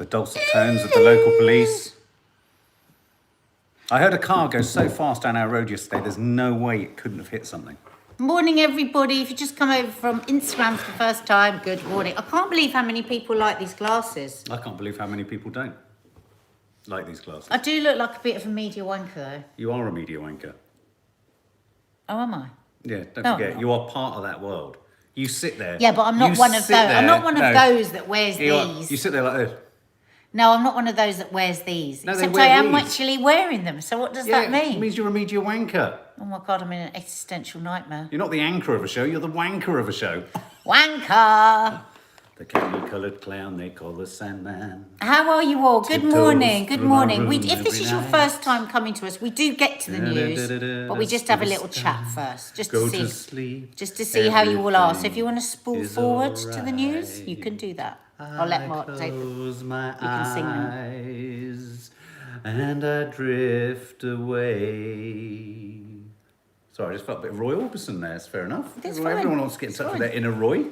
The dulcet tones of the local police. I heard a car go so fast down our road yesterday, there's no way it couldn't have hit something. Morning, everybody. If you just come over from Instagram for the first time, good morning. I can't believe how many people like these glasses. I can't believe how many people don't like these glasses. I do look like a bit of a media wanker, though. You are a media wanker. Oh, am I? Yeah, don't No, forget, I'm not. you are part of that world. You sit there. Yeah, but I'm not one of those. I'm not one of those that wears these. You sit there like this. No, I'm not one of those that wears these. No, they Except wear I am these. actually wearing them. So what does that mean? It means you're a media wanker. Oh my God, I'm in an existential nightmare. You're not the anchor of a show, you're the wanker of a show. Wanker! The candy-coloured clown they call the Sandman. How are you all? Good Tiptoes morning. Good through my morning. room If this is your every first time coming to us, we do get to the news, but we just have a little chat first, just Go to to see, sleep. just to see how you all are. So if you Everything want to spool is forward to the alright. news, you can do that. I'll let Mark take it. Close my You can sing them. eyes and I drift away. Sorry, I just felt a bit of Roy Orbison there. It's fair enough. That's Everyone fine. wants to get in It's touch with fine. their inner Roy.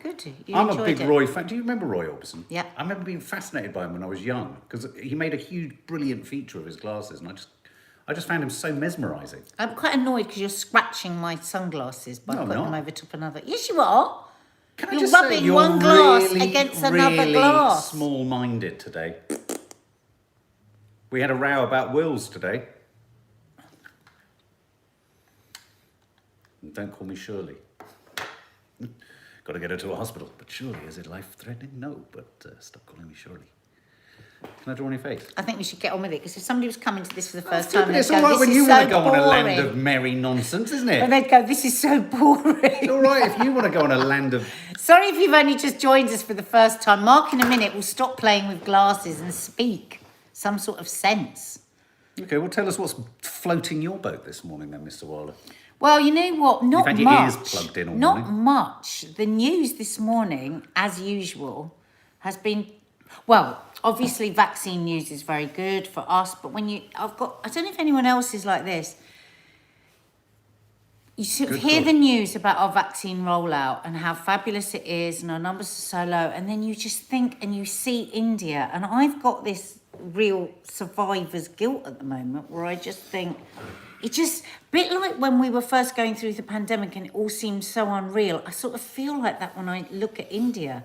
Good. You I'm a enjoyed big it. Roy fan. Do you remember Roy Orbison? Yeah. I remember being fascinated by him when I was young because he made a huge, brilliant feature of his glasses, and I just found him so mesmerising. I'm quite annoyed because you're scratching my sunglasses by No, I'm putting them not. over top another. Yes, you are. Can I You're just say rubbing you're one glass really, against another really glass. small-minded today. We had a row about wills today. Don't call me Shirley. Got to get her to a hospital. But Shirley, is it life-threatening? No, but stop calling me Shirley. Can I draw on your face? I think we should get on with it because if somebody was coming to this for the first time, It's they'd all go, right this when is you so want to go on a boring. land of merry nonsense, isn't And it? they'd go, this is so boring. It's all right if you want to go on a land of... Sorry if you've only just joined us for the first time. Mark in a minute will stop playing with glasses and speak some sort of sense. Okay, well, tell us what's floating your boat this morning then, Mr. Waller. Well, you know what? Not had your much. ears plugged in all Not morning. much. The news this morning, as usual, has been... Well, obviously vaccine news is very good for us, but when I don't know if anyone else is like this. You sort of Good hear God. the news about our vaccine rollout and how fabulous it is and our numbers are so low, and then you just think and you see India, and I've got this real survivor's guilt at the moment where I just think it's just a bit like when we were first going through the pandemic and it all seemed so unreal. I sort of feel like that when I look at India.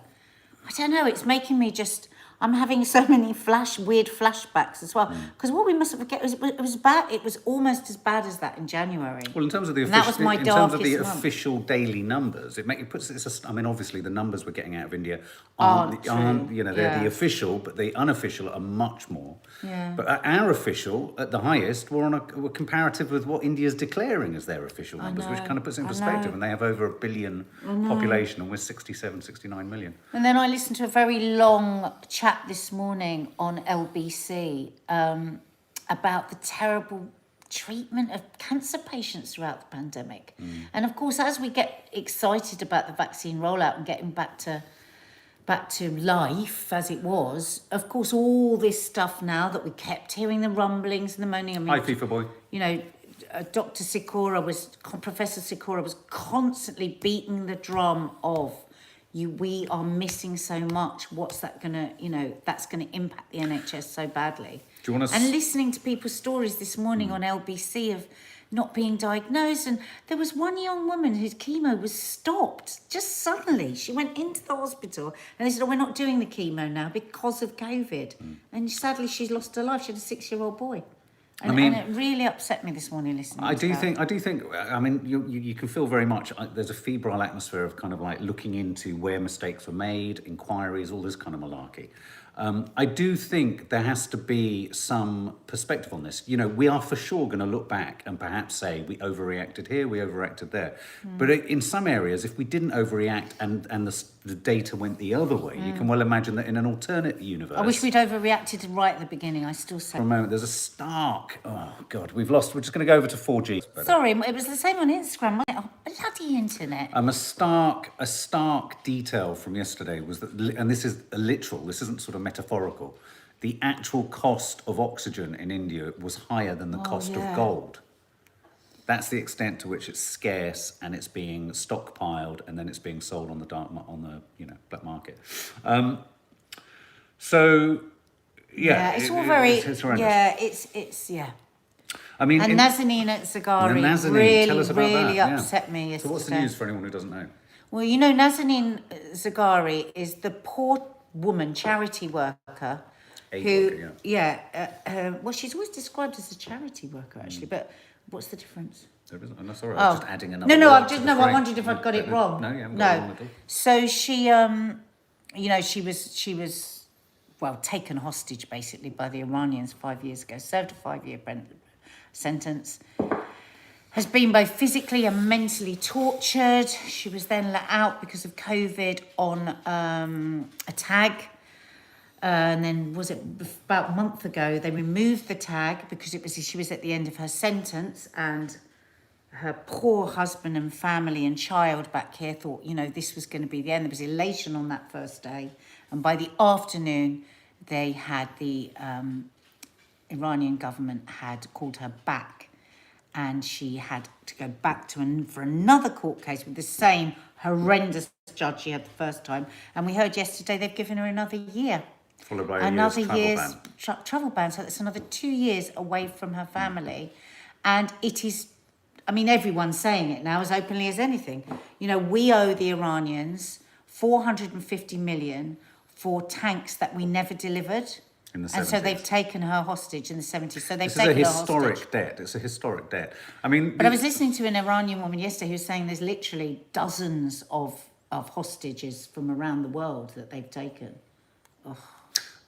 I don't know, it's making me just... I'm having so many weird flashbacks as well. Because what we mustn't forget is it was bad. It was almost as bad as that in January. Well, in terms of the And that was my darkest month. official daily numbers, it puts it. I mean, obviously, the numbers we're getting out of India Aren't aren't true. you know, they're Yeah. the official, but the unofficial are much more. Yeah. But our official, at the highest, we're comparative with what India's declaring as their official numbers, which know, kind of puts it in I perspective. know. And they have over 1 billion population, and we're 67, 69 million. And then I listened to a very long chat this morning on LBC about the terrible treatment of cancer patients throughout the pandemic. And of course, as we get excited about the vaccine rollout and getting back to life as it was, of course, all this stuff now that we kept hearing the rumblings and the moaning. I mean, Hi, FIFA boy. you know, Professor Sikora was constantly beating the drum of we are missing so much. What's that gonna, that's gonna impact the NHS so badly. Do you want to? And listening to people's stories this morning on LBC of not being diagnosed, and there was one young woman whose chemo was stopped just suddenly. She went into the hospital and they said, we're not doing the chemo now because of COVID. And sadly, she's lost her life. She had a 6-year-old boy. And, and it really upset me this morning listening I to do that. think. I mean, you can feel very much. There's a febrile atmosphere of kind of like looking into where mistakes were made, inquiries, all this kind of malarkey. I do think there has to be some perspective on this. We are for sure going to look back and perhaps say we overreacted here, we overreacted there. But in some areas, if we didn't overreact and the data went the other way, you can well imagine that in an alternate universe. I wish we'd overreacted right at the beginning. I still say. For a moment, there's a stark. Oh God, we've lost. We're just going to go over to 4G. Sorry, it was the same on Instagram. Wasn't it? Oh, bloody internet. A stark detail from yesterday was that, and this is literal. This isn't sort of metaphorical. The actual cost of oxygen in India was higher than the cost of gold. That's the extent to which it's scarce and it's being stockpiled and then it's being sold on the black market. So, yeah, it's all very, it's horrendous. yeah, it's, yeah. I mean, And Nazanin Zaghari Nazanin, tell us about really that, yeah. upset me yesterday. So what's the news for anyone who doesn't know? Well, you know, Nazanin Zaghari is the poor woman charity worker well, she's always described as a charity worker, actually, but what's the difference? There isn't. No, sorry, I was just adding another No, word I'm to just, the no, I phrase. wondered if I'd got it wrong. No, you haven't got it wrong at all. So she, you know, she was, well, taken hostage, basically, by the Iranians 5 years ago, served a 5-year sentence, has been both physically and mentally tortured. She was then let out because of COVID on a tag. And then, was it about a month ago, they removed the tag because she was at the end of her sentence, and her poor husband and family and child back here thought, you know, this was going to be the end. There was elation on that first day. And by the afternoon, they had the Iranian government had called her back, and she had to go back for another court case with the same horrendous judge she had the first time. And we heard yesterday they've given her another year. Followed by another year's travel ban. So that's another 2 years away from her family. And it is, I mean, everyone's saying it now as openly as anything. You know, we owe the Iranians 450 million for tanks that we never delivered. In the 70s. And so they've taken her hostage in the 70s. So they've This taken is her a historic hostage. debt. It's a historic debt. I mean, But I was listening to an Iranian woman yesterday who was saying there's literally dozens of hostages from around the world that they've taken.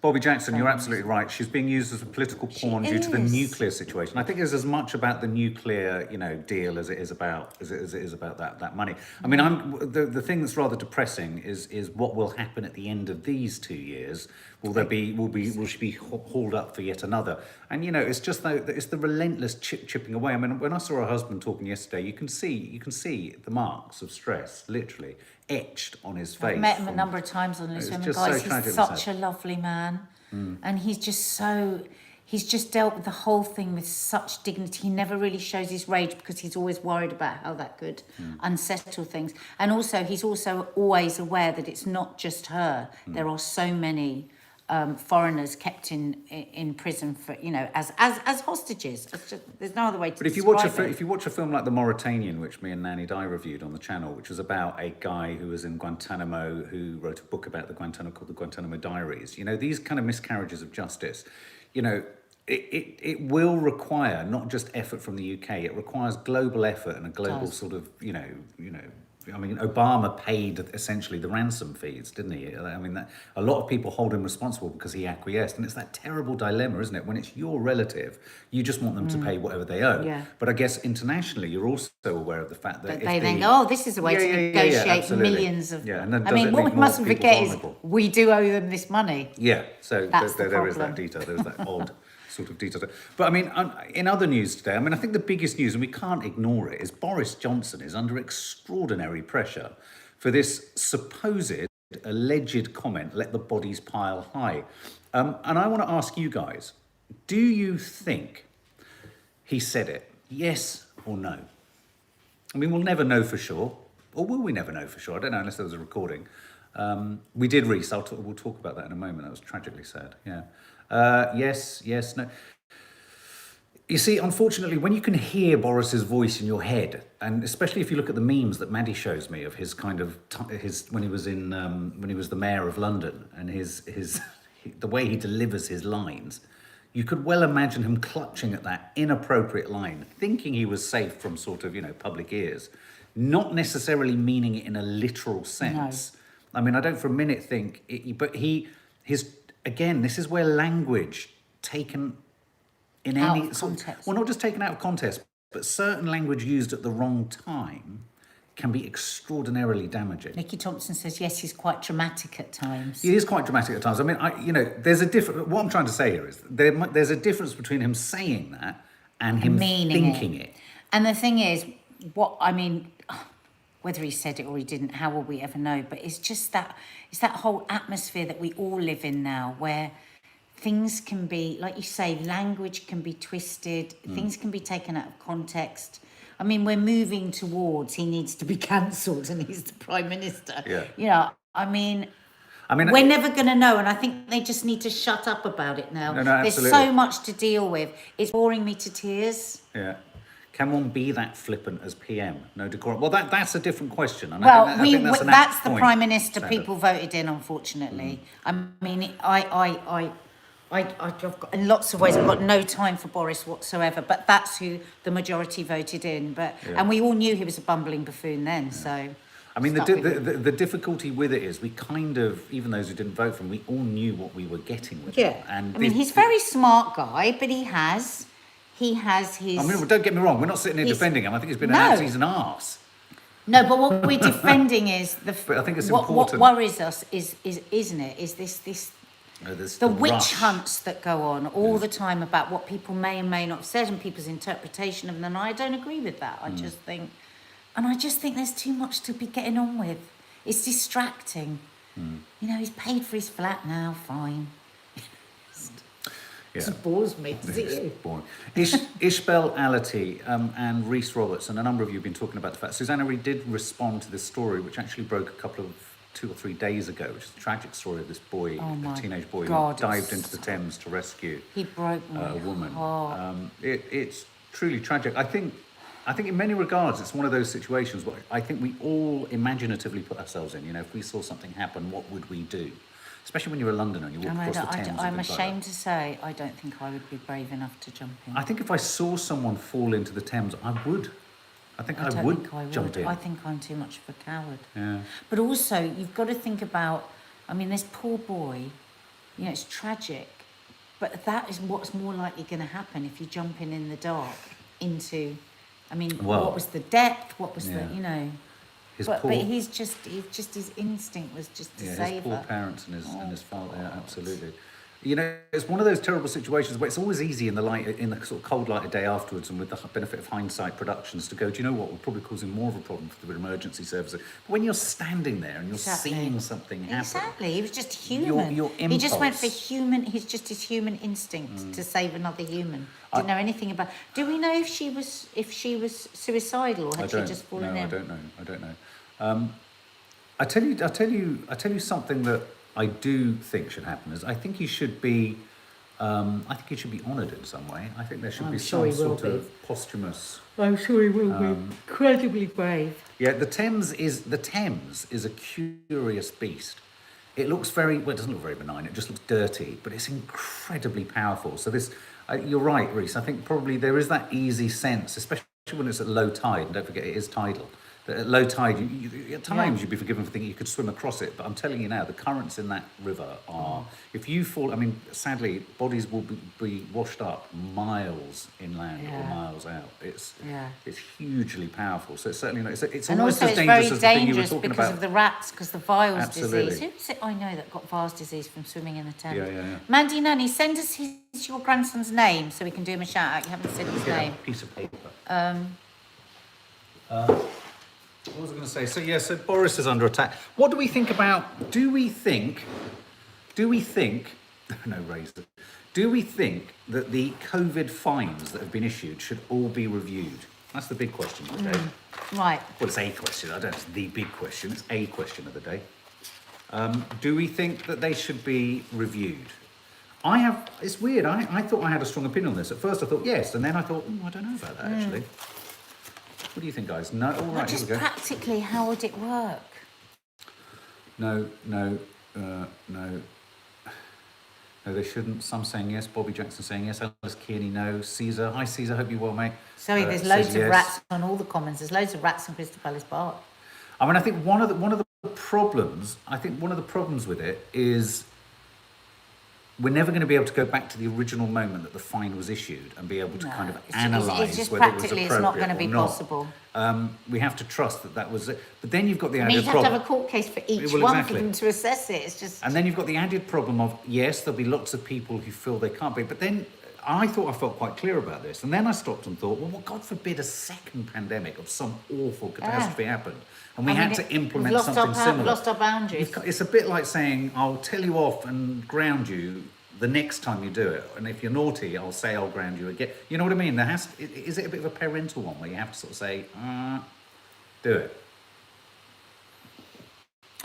Bobby Jackson, you're absolutely right. She's being used as a political pawn due to the nuclear situation. I think it's as much about the nuclear, you know, deal as it is about that money. I mean, the thing that's rather depressing is what will happen at the end of these 2 years. Will she be hauled up for yet another? And you know, it's just it's the relentless chipping away. I mean, when I saw her husband talking yesterday, you can see the marks of stress literally etched on his face. I've met him a number of times on this women, guys. He's such a lovely man. And he's just dealt with the whole thing with such dignity. He never really shows his rage because he's always worried about how that could unsettle things. And also, he's also always aware that it's not just her. There are so many foreigners kept in prison for, you know, as hostages. There's no other way to But if you watch a film like The Mauritanian, which me and Nanny Di reviewed on the channel, which was about a guy who was in Guantanamo who wrote a book about the Guantanamo called the Guantanamo Diaries, you know, these kind of miscarriages of justice, you know, it will require not just effort from the UK, it requires global effort and a global sort of, you know, I mean, Obama paid essentially the ransom fees, didn't he? I mean, a lot of people hold him responsible because he acquiesced. And it's that terrible dilemma, isn't it? When it's your relative, you just want them to pay whatever they owe. Yeah. But I guess internationally, you're also aware of the fact that they then go, oh, this is a way to negotiate millions of... Yeah, and I mean, what we mustn't forget is we do owe them this money. Yeah, so there is that detail. There's that odd... sort of detail. But I mean, in other news today, I mean, I think the biggest news, and we can't ignore it, is Boris Johnson is under extraordinary pressure for this supposed alleged comment, let the bodies pile high. And I want to ask you guys, do you think he said it? Yes or no? I mean, we'll never know for sure. Or will we never know for sure? I don't know, unless there was a recording. We did Reese. We'll talk about that in a moment. That was tragically sad. Yeah. Yes, no. You see, unfortunately, when you can hear Boris's voice in your head, and especially if you look at the memes that Maddie shows me of his kind of when he was the mayor of London and his the way he delivers his lines, you could well imagine him clutching at that inappropriate line, thinking he was safe from sort of, you know, public ears, not necessarily meaning it in a literal sense. No. I mean, I don't for a minute think it, but again, this is where language taken in any context, well, not just taken out of context, but certain language used at the wrong time can be extraordinarily damaging. Nicky Thompson says, yes, he's quite dramatic at times. He is quite dramatic at times. I mean, there's a difference. What I'm trying to say here is there's a difference between him saying that and him thinking it. And the thing is, whether he said it or he didn't, how will we ever know? But it's just that whole atmosphere that we all live in now, where things can be, like you say, language can be twisted, things can be taken out of context. I mean, we're moving towards he needs to be cancelled and he's the Prime Minister. Yeah. You know, I mean... I mean, we're never going to know, and I think they just need to shut up about it now. No, There's absolutely. so much to deal with. It's boring me to tears. Yeah. Can one be that flippant as PM? No decorum. Well, that's a different question. And Well, I think that's an that's apt the point, Prime Minister Sandra. people voted in, unfortunately. I mean, I've got, in lots of ways, I've got no time for Boris whatsoever, but that's who the majority voted in. And we all knew he was a bumbling buffoon then, so... I mean, the difficulty with it is we kind of, even those who didn't vote for him, we all knew what we were getting with him. And I mean, he's a very smart guy, but he has his... I mean, don't get me wrong, we're not sitting here defending him. I think he's been he's an arse. No, but what we're defending is But I think it's what important. What worries us is isn't it? Is the witch rush. hunts that go on all the time about what people may and may not have said and people's interpretation of them. And I don't agree with that. I just think there's too much to be getting on with. It's distracting. You know, he's paid for his flat now. Fine. Yeah. It bores me to see you. Boring. Ishbel Ality and Rhys Roberts, and a number of you have been talking about the fact Susanna Reid did respond to this story, which actually broke a couple of 2 or 3 days ago, which is a tragic story of this boy, a teenage boy, God, who dived into the Thames to rescue He broke my a woman. heart. It's truly tragic. I think in many regards it's one of those situations where I think we all imaginatively put ourselves in. You know, if we saw something happen, what would we do? Especially when you're a Londoner and you walk across the Thames. and I'm things like ashamed that. to say I don't think I would be brave enough to jump in. I think if I saw someone fall into the Thames, I would. I think I would jump in. I think I'm too much of a coward. Yeah. But also, you've got to think about, I mean, this poor boy, you know, it's tragic, but that is what's more likely going to happen if you jump in the dark into, I mean, what was the depth? What was the, you know... But his instinct was just to save his poor her. parents and his father, yeah, absolutely. You know, it's one of those terrible situations where it's always easy in the sort of cold light of day afterwards, and with the benefit of hindsight productions, to go, do you know what, we're probably causing more of a problem for the emergency services. But when you're standing there and you're seeing something happen, exactly, he was just human. Your he just went for impulse. human. He's just his human instinct to save another human. Didn't know anything about. Do we know if she was suicidal or had she just fallen in? I don't know. I tell you something that I do think should happen is I think he should be honoured in some way. I think there should be some sort of posthumous. I'm sure he will be incredibly brave. Yeah, the Thames is a curious beast. It looks it doesn't look very benign. It just looks dirty, but it's incredibly powerful. So this, you're right, Rhys. I think probably there is that easy sense, especially when it's at low tide. And don't forget, it is tidal. That at low tide, at times you'd be forgiven for thinking you could swim across it. But I'm telling you now, the currents in that river are... If you fall... I mean, sadly, bodies will be washed up miles inland or miles out. It's hugely powerful. So it's certainly not... It's and almost also as it's dangerous very as the thing you were dangerous talking because about. of the rats, because the Viles Absolutely. disease. Who is it I know that got Viles disease from swimming in the Thames? Yeah. Mandy Nunny, send us your grandson's name so we can do him a shout out. You haven't said his name. Piece of paper. What was I going to say? So Boris is under attack. What do we think about? Do we think? No razor. Do we think that the COVID fines that have been issued should all be reviewed? That's the big question of the day. Right. Well, it's a question. I don't know if it's the big question. It's a question of the day. Do we think that they should be reviewed? It's weird. I thought I had a strong opinion on this. At first I thought yes, and then I thought, I don't know about that actually. What do you think, guys? No, all right, here we go. Practically, how would it work? No, they shouldn't. Some saying yes. Bobby Jackson saying yes. Alice Kearney, no. Caesar, hi Caesar, hope you're well, mate. Sorry, there's loads of rats on all the comments. There's loads of rats on Crystal Palace Park. I mean, I think one of the problems with it is we're never going to be able to go back to the original moment that the fine was issued and be able to kind of analyse whether it was appropriate it's not going to be or not. possible. We have to trust that was it. But then you've got the I added mean, you'd have to have a court case for each one for them to assess it. It's just... And then you've got the added problem of, yes, there'll be lots of people who feel they can't be. But then I felt quite clear about this. And then I stopped and thought, well, God forbid a second pandemic of some awful catastrophe happened. And we had to implement something similar. We've lost our boundaries. It's a bit like saying, I'll tell you off and ground you the next time you do it. And if you're naughty, I'll say I'll ground you again. You know what I mean? Is it a bit of a parental one where you have to sort of say, do it?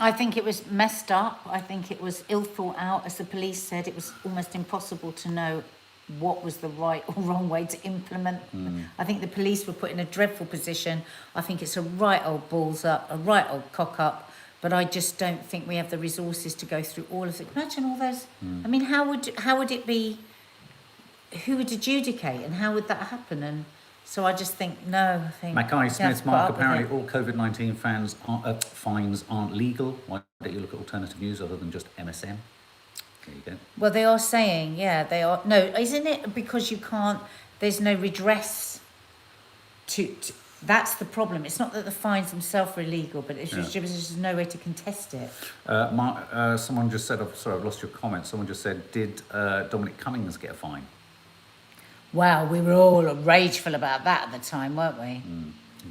I think it was messed up. I think it was ill thought out. As the police said, it was almost impossible to know what was the right or wrong way to implement. I think the police were put in a dreadful position. I think it's a right old balls up, a right old cock up. But I just don't think we have the resources to go through all of it. Imagine all those. I mean, how would it be? Who would adjudicate, and how would that happen? And so I just think no. I think Mackay you have to Smith, put Mark, up with apparently it. all COVID-19 fines aren't legal. Why don't you look at alternative news other than just MSN? There you go. Well, they are saying, yeah, they are. No, isn't it because you can't? There's no redress. To that's the problem. It's not that the fines themselves are illegal, but it's just, there's just no way to contest it. Mark, someone just said, sorry, I've lost your comment. Someone just said, did Dominic Cummings get a fine? Wow, we were all rageful about that at the time, weren't we?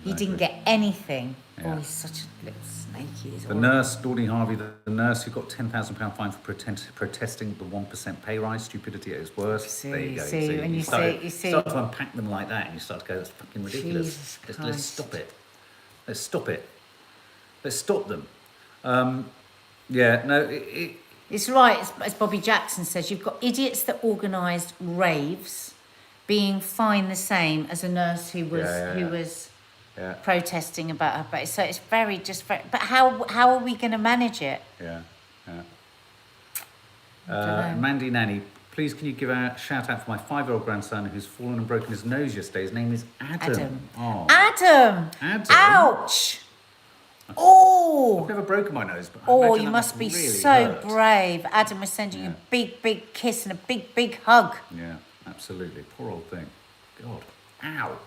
He didn't get anything. Yeah. Oh, he's such a little snake. He is The horrible. nurse, Dawdy Harvey, the nurse who got £10,000 fine for protesting the 1% pay rise, stupidity at its worst. There you go. See, when you start see- to unpack them like that, and you start to go, that's fucking ridiculous. Jesus Let's Christ. stop it. Let's stop it. Let's stop them. Yeah, no, It's right, as Bobby Jackson says, you've got idiots that organised raves being fined the same as a nurse who was yeah, protesting about her base. So it's very. But how are we going to manage it? yeah, yeah. Dunno. Mandy Nanny, please can you give a shout out for my 5-year-old grandson who's fallen and broken his nose yesterday. His name is Adam. Adam. Oh, Adam! Adam. Ouch! Oh! I've never broken my nose, but I Oh, imagine you that must be really so hurt. brave. Adam was sending you a big, big kiss and a big, big hug. Yeah, absolutely. Poor old thing. God. Ow.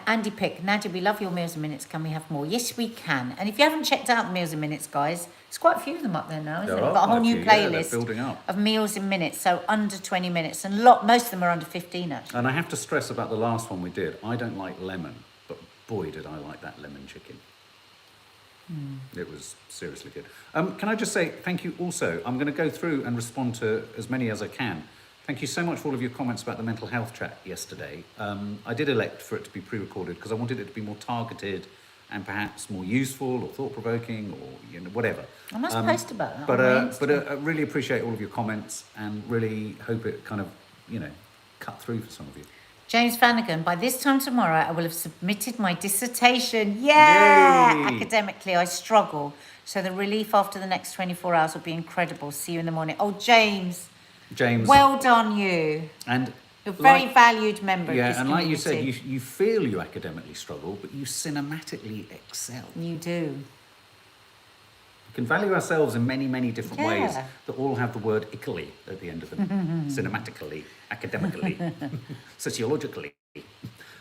Andy Pick, Nadia, we love your Meals and Minutes. Can we have more? Yes, we can. And if you haven't checked out the Meals and Minutes, guys, there's quite a few of them up there now, isn't There there? are We've got a whole quite a new few, yeah, they're playlist building up. of Meals and Minutes, so under 20 minutes. And most of them are under 15, actually. And I have to stress about the last one we did. I don't like lemon, but boy, did I like that lemon chicken. It was seriously good. Can I just say thank you also? I'm going to go through and respond to as many as I can. Thank you so much for all of your comments about the mental health chat yesterday. I did elect for it to be pre-recorded because I wanted it to be more targeted and perhaps more useful or thought-provoking or whatever. I must post about that. But on my Insta. I really appreciate all of your comments and really hope it kind of cut through for some of you. James Flanagan, by this time tomorrow, I will have submitted my dissertation. Yeah! Yay! Academically, I struggle. So the relief after the next 24 hours will be incredible. See you in the morning. Oh, James, well done you. And You're a very valued member of this and like you said, community. you feel you academically struggle, but you cinematically excel. You do. We can value ourselves in many, many different ways Yeah. that all have the word ically at the end of them. Cinematically, academically, sociologically.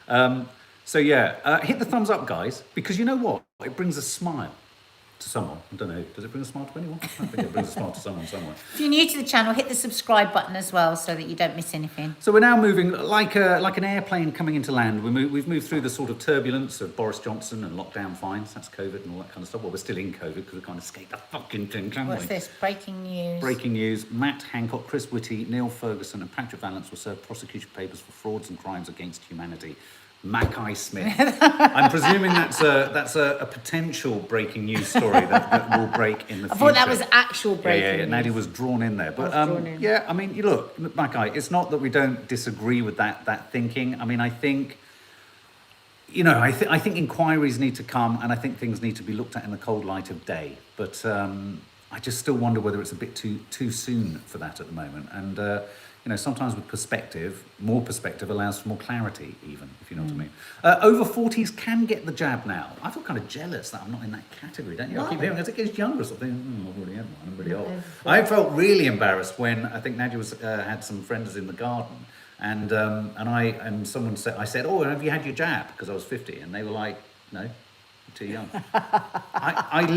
Hit the thumbs up, guys, because you know what? It brings a smile to someone. I don't know. Does it bring a smile to anyone? I think it brings a smile to someone somewhere. If you're new to the channel, hit the subscribe button as well so that you don't miss anything. So we're now moving like an airplane coming into land. We've moved through the sort of turbulence of Boris Johnson and lockdown fines. That's COVID and all that kind of stuff. Well, we're still in COVID because we can't escape the fucking thing, can we? What's this? Breaking news. Breaking news. Matt Hancock, Chris Whitty, Neil Ferguson and Patrick Vallance will serve prosecution papers for frauds and crimes against humanity. Mackay Smith. I'm presuming that's a potential breaking news story that will break in the future. I thought that was actual breaking news. Nadia was drawn in there. But drawn in. yeah, I mean, you look, Mackay, it's not that we don't disagree with that thinking. I mean, I think, I think inquiries need to come and I think things need to be looked at in the cold light of day. But I just still wonder whether it's a bit too soon for that at the moment. And sometimes with more perspective allows for more clarity, even, if you know what I mean. Over 40s can get the jab now. I feel kind of jealous that I'm not in that category, don't you? I keep hearing as it gets younger, sort of thinking, I've already had one, I'm really old. I felt really embarrassed when I think Nadia had some friends in the garden, and someone said, I said, oh, have you had your jab? Because I was 50, and they were like, no, you're too young. I'm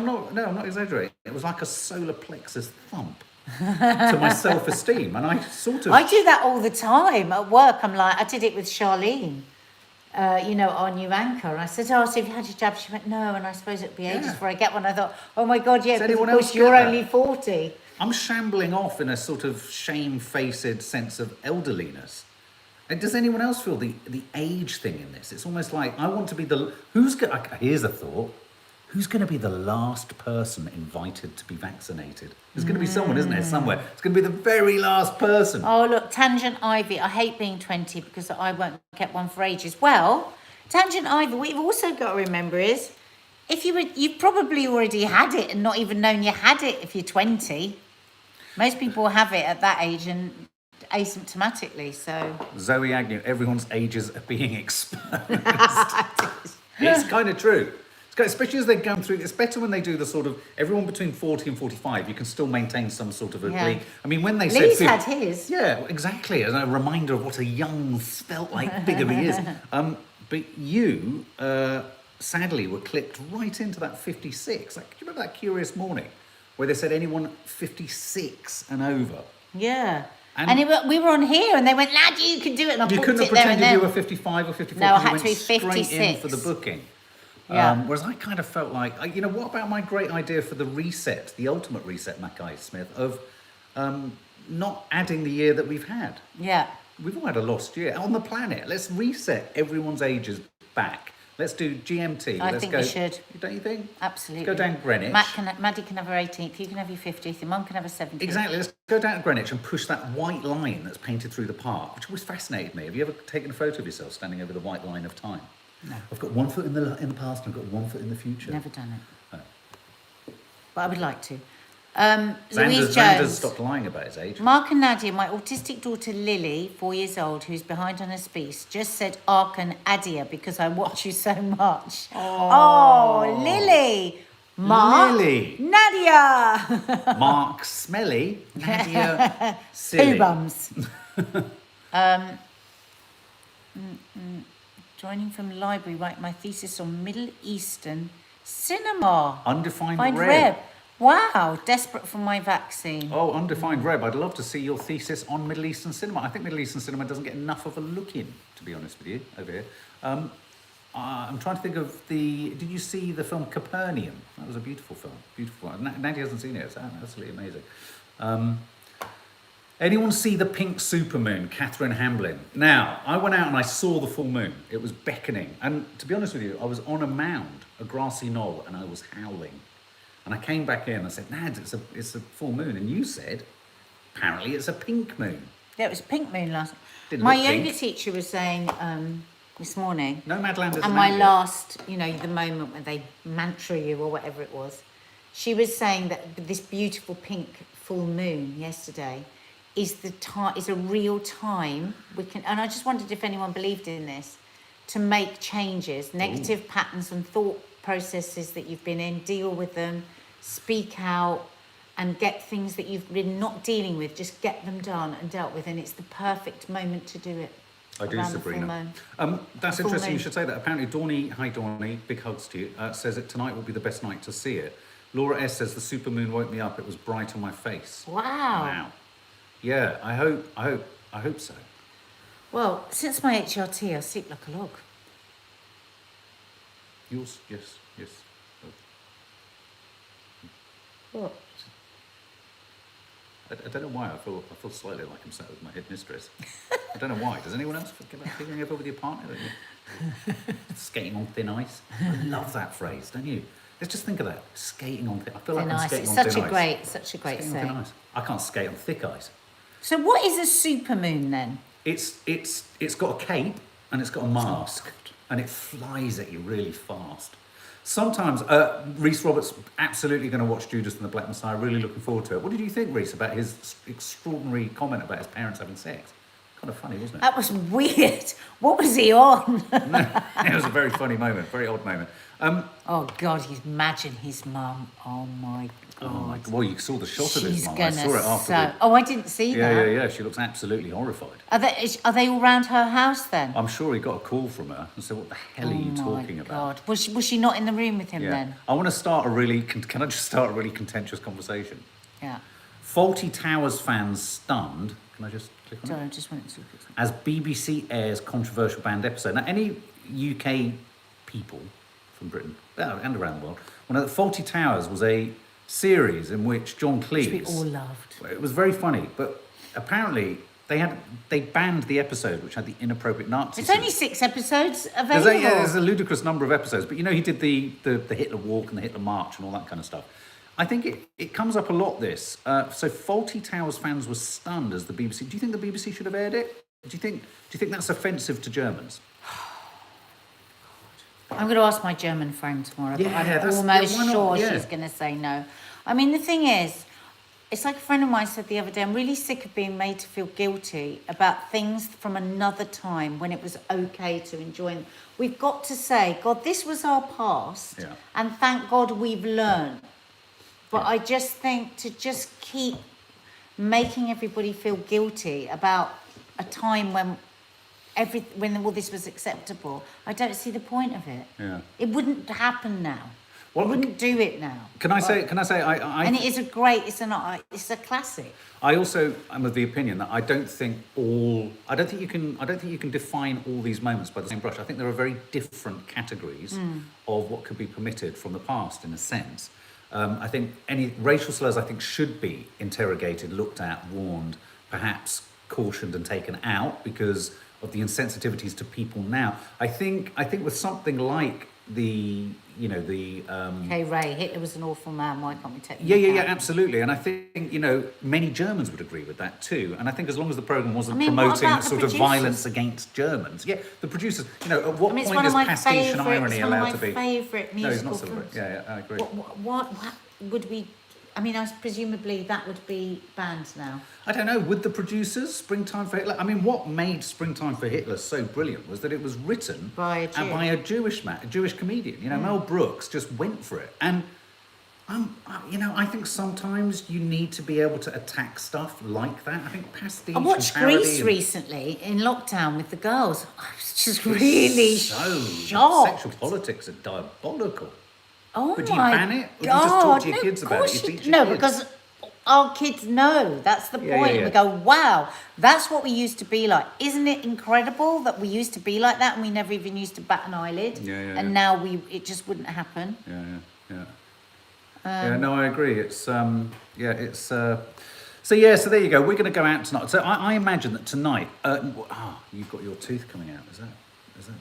not exaggerating. It was like a solar plexus thump to my self-esteem, and I do that all the time at work. I'm like, I did it with Charlene, our new anchor. And I said, oh, so have you had your jab? She went, no, and I suppose it'll be ages before I get one. I thought, oh my God, yeah, Does because anyone of else course get you're that? only 40. I'm shambling off in a sort of shamefaced sense of elderliness. And does anyone else feel the age thing in this? It's almost like I want to be here's a thought. Who's going to be the last person invited to be vaccinated? There's going to be someone, isn't there, somewhere? It's going to be the very last person. Oh, look, Tangent Ivy. I hate being 20 because I won't get one for ages. Well, Tangent Ivy, what you've also got to remember is, if you've probably already had it and not even known you had it if you're 20. Most people have it at that age and asymptomatically, so... Zoe Agnew, everyone's ages are being exposed. It's kind of true. Especially as they're going through, it's better when they do the sort of, everyone between 40 and 45, you can still maintain some sort of a Yeah. league. I mean, when they Lee's said... had his. Yeah, exactly, as a reminder of what a young, svelte-like figure he is. But you, sadly, were clipped right into that 56. Like, do you remember that curious morning where they said anyone 56 and over? Yeah. And we were on here and they went, lad, you can do it. And I you popped couldn't have it there and pretended then. you were 55 or 54. No, I because you had to be went straight in 56. for the booking. Yeah. Whereas I kind of felt like, what about my great idea for the reset, the ultimate reset, Mackay Smith, of not adding the year that we've had? Yeah. We've all had a lost year on the planet. Let's reset everyone's ages back. Let's do GMT. I think we should. Don't you think? Absolutely. Let's go down Greenwich. Maddie can have her 18th, you can have your 50th, your mum can have her 70th. Exactly. Let's go down to Greenwich and push that white line that's painted through the park, which always fascinated me. Have you ever taken a photo of yourself standing over the white line of time? No. I've got one foot in the past and I've got one foot in the future. Never done it. Oh. But I would like to. Xander's Louise Jones. stopped lying about his age. Mark and Nadia, my autistic daughter Lily, 4 years old, who's behind on her speech, just said Ark and Adia because I watch you so much. Oh, Lily. Mark. Lily. Nadia. Mark Smelly. Nadia Silly. Two bums. Joining from library, write my thesis on Middle Eastern cinema. Undefined Find Reb. Reb. Wow, desperate for my vaccine. Oh, Undefined Reb. I'd love to see your thesis on Middle Eastern cinema. I think Middle Eastern cinema doesn't get enough of a look in, to be honest with you, over here. I'm trying to think of did you see the film Capernaum? That was a beautiful film. Beautiful. Nadia hasn't seen it. It's absolutely amazing. Anyone see the pink supermoon, Catherine Hamblin? Now, I went out and I saw the full moon. It was beckoning. And to be honest with you, I was on a mound, a grassy knoll, and I was howling. And I came back in and I said, Nads, it's a full moon. And you said, apparently it's a pink moon. Yeah, it was a pink moon last. Didn't My look yoga pink. teacher was saying this morning. Nomadland is And my last, the moment when they mantra you or whatever it was, she was saying that this beautiful pink full moon yesterday is a real time we can. And I just wondered if anyone believed in this, to make changes, negative patterns and thought processes that you've been in, deal with them, speak out, and get things that you've been not dealing with, just get them done and dealt with. And it's the perfect moment to do it. I do, around the full Sabrina. moon. That's Full interesting. moon. You should say that. Apparently, Dawny, hi Dawny, big hugs to you, says that tonight will be the best night to see it. Laura S says the supermoon woke me up. It was bright on my face. Wow. Wow. Yeah, I hope so. Well, since my HRT, I sleep like a log. Yours, yes. What? I don't know why I feel slightly like I'm sat with my head mistress. I don't know why. Does anyone else get that feeling ever with your partner? That you're skating on thin ice? I love that phrase, don't you? Let's just think of that. Skating on thin ice. I feel like I'm skating on thin ice. Such a great Skating on thin saying. ice. I can't skate on thick ice. So what is a supermoon then? It's got a cape and it's got a mask and it flies at you really fast. Sometimes, Rhys Roberts absolutely going to watch Judas and the Black Messiah, really looking forward to it. What did you think, Rhys, about his extraordinary comment about his parents having sex? Kind of funny, wasn't it? That was weird. What was he on? It was a very funny moment, very odd moment. Oh God, imagine his mum. Oh my God. Oh my God. Well, you saw the shot of his She's mum. I gonna saw it after. Oh, I didn't see that. Yeah. She looks absolutely horrified. Are they all round her house then? I'm sure he got a call from her and said, "What the hell are you talking about?" God. Was she not in the room with him Yeah. then? I want to start can I just start a really contentious conversation? Yeah. Faulty Towers fans stunned. Can I just click on Sorry, it? I just wanted to. As BBC airs controversial banned episode. Now, any UK people from Britain and around the world will know that Faulty Towers was a series in which John Cleese... Which we all loved. It was very funny, but apparently they banned the episode which had the inappropriate Nazi. It's only 6 episodes available. There's a ludicrous number of episodes, but he did the Hitler walk and the Hitler march and all that kind of stuff. I think it comes up a lot, this. So Fawlty Towers fans were stunned as the BBC... Do you think the BBC should have aired it? Do you think that's offensive to Germans? I'm going to ask my German friend tomorrow, but Yeah, I'm almost sure she's going to say no. I mean, the thing is, it's like a friend of mine said the other day, I'm really sick of being made to feel guilty about things from another time when it was okay to enjoy them. We've got to say, God, this was our past, and thank God we've learned. But I just think to just keep making everybody feel guilty about a time when all this was acceptable, I don't see the point of it. Yeah. It wouldn't happen now. Well, I wouldn't do it now. Can I say? And it is it's a classic. I also am of the opinion that I don't think you can define all these moments by the same brush. I think there are very different categories of what could be permitted from the past, in a sense. I think any racial slurs, should be interrogated, looked at, warned, perhaps cautioned and taken out because of the insensitivities to people now. I think with something like Hey Ray, Hitler was an awful man, why can't we take him Yeah, absolutely. And I think, many Germans would agree with that too. And I think as long as the programme wasn't promoting sort of violence against Germans. Yeah, the producers, at what point is pastiche and irony allowed to be? It's one of my favourite musical No, it's not celebrated. Yeah, I agree. What would we... presumably that would be banned now. I don't know. Would the producers, Springtime for Hitler... what made Springtime for Hitler so brilliant was that it was written by a Jewish comedian. Mel Brooks just went for it. And, I think sometimes you need to be able to attack stuff like that. I think pastiche. I watched Grease recently in lockdown with the girls. I was just really shocked. Sexual politics are diabolical. Oh but do you ban it? Or do you just talk to your kids about it? You teach your kids? Because our kids know. That's the point. Yeah. We go, wow, that's what we used to be like. Isn't it incredible that we used to be like that and we never even used to bat an eyelid? Now it just wouldn't happen. No, I agree. So there you go. We're going to go out tonight. So I imagine that tonight, you've got your tooth coming out. Is that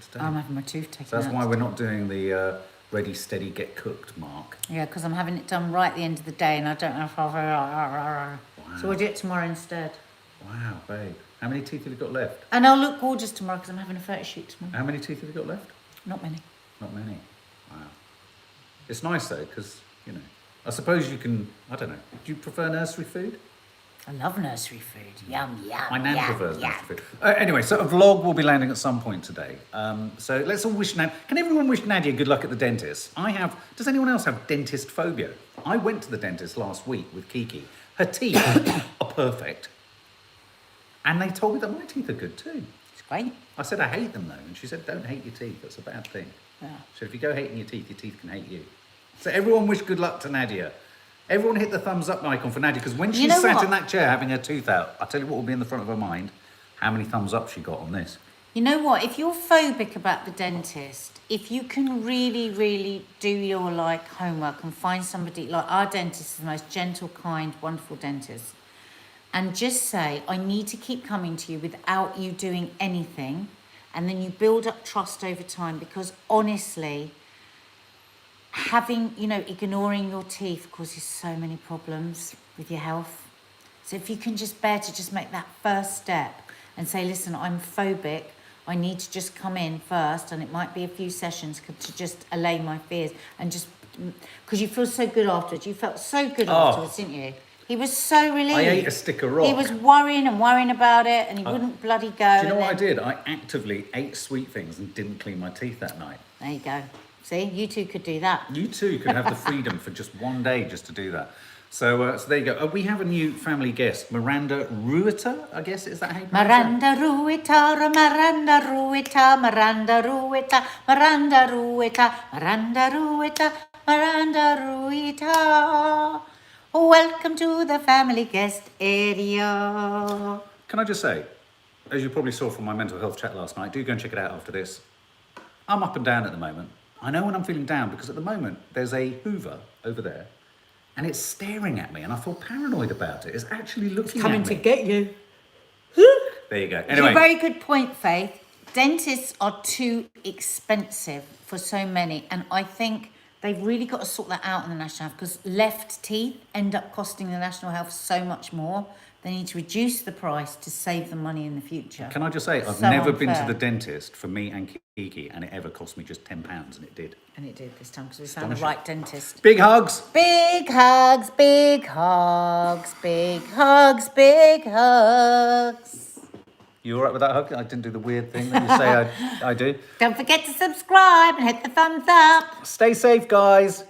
today? I'm having my tooth taken out. So that's why we're not doing the ready, steady, get cooked mark. Yeah, because I'm having it done right at the end of the day and I don't know if I'll... Wow. So we'll do it tomorrow instead. Wow, babe. How many teeth have you got left? And I'll look gorgeous tomorrow because I'm having a photo shoot tomorrow. How many teeth have you got left? Not many. Not many. Wow. It's nice though, because, I suppose you can, I don't know, do you prefer nursery food? I love nursery food. Yum, yum, My nan prefers nursery food. Anyway, so a vlog will be landing at some point today. So let's all wish Nadia... Can everyone wish Nadia good luck at the dentist? Does anyone else have dentist phobia? I went to the dentist last week with Kiki. Her teeth are perfect. And they told me that my teeth are good too. It's great. I said I hate them though. And she said, don't hate your teeth. That's a bad thing. Yeah. So if you go hating your teeth can hate you. So everyone wish good luck to Nadia. Everyone hit the thumbs up icon for Nadia, because when she sat in that chair having her tooth out, I'll tell you what will be in the front of her mind, how many thumbs up she got on this. You know what? If you're phobic about the dentist, if you can really, really do your homework and find somebody, our dentist is the most gentle, kind, wonderful dentist, and just say, I need to keep coming to you without you doing anything, and then you build up trust over time, because honestly... ignoring your teeth causes so many problems with your health. So if you can just bear to just make that first step and say, listen, I'm phobic, I need to just come in first, and it might be a few sessions to just allay my fears, and just, because you feel so good afterwards. You felt so good afterwards, didn't you? He was so relieved. I ate a stick of rock. He was worrying about it, and he wouldn't bloody go. Do you know what I did? I actively ate sweet things and didn't clean my teeth that night. There you go. See, you two could do that. You two could have the freedom for just one day just to do that. So there you go. We have a new family guest, Miranda Ruiter, I guess. Is that how you pronounce Miranda Ruiter, Miranda Ruiter, Miranda Ruiter, Miranda Ruiter, Miranda Ruiter, Miranda Ruiter. Welcome to the family guest area. Can I just say, as you probably saw from my mental health chat last night, do go and check it out after this. I'm up and down at the moment. I know when I'm feeling down because at the moment there's a Hoover over there and it's staring at me and I feel paranoid about it. It's actually looking at me. It's coming to get you. There you go. It's a Anyway, very good point, Faith. Dentists are too expensive for so many, and I think they've really got to sort that out in the National Health, because left teeth end up costing the National Health so much more. They need to reduce the price to save the money in the future. can I just say, I've So never been to unfair. the dentist for me and Kiki, and it ever cost me just £10, and it did. And it did this time, because we found the Astonishing. right dentist. Big hugs. Big hugs, big hugs, big hugs, big hugs. You all right with that hug? I didn't do the weird thing that you say I do. Don't forget to subscribe and hit the thumbs up. Stay safe, guys.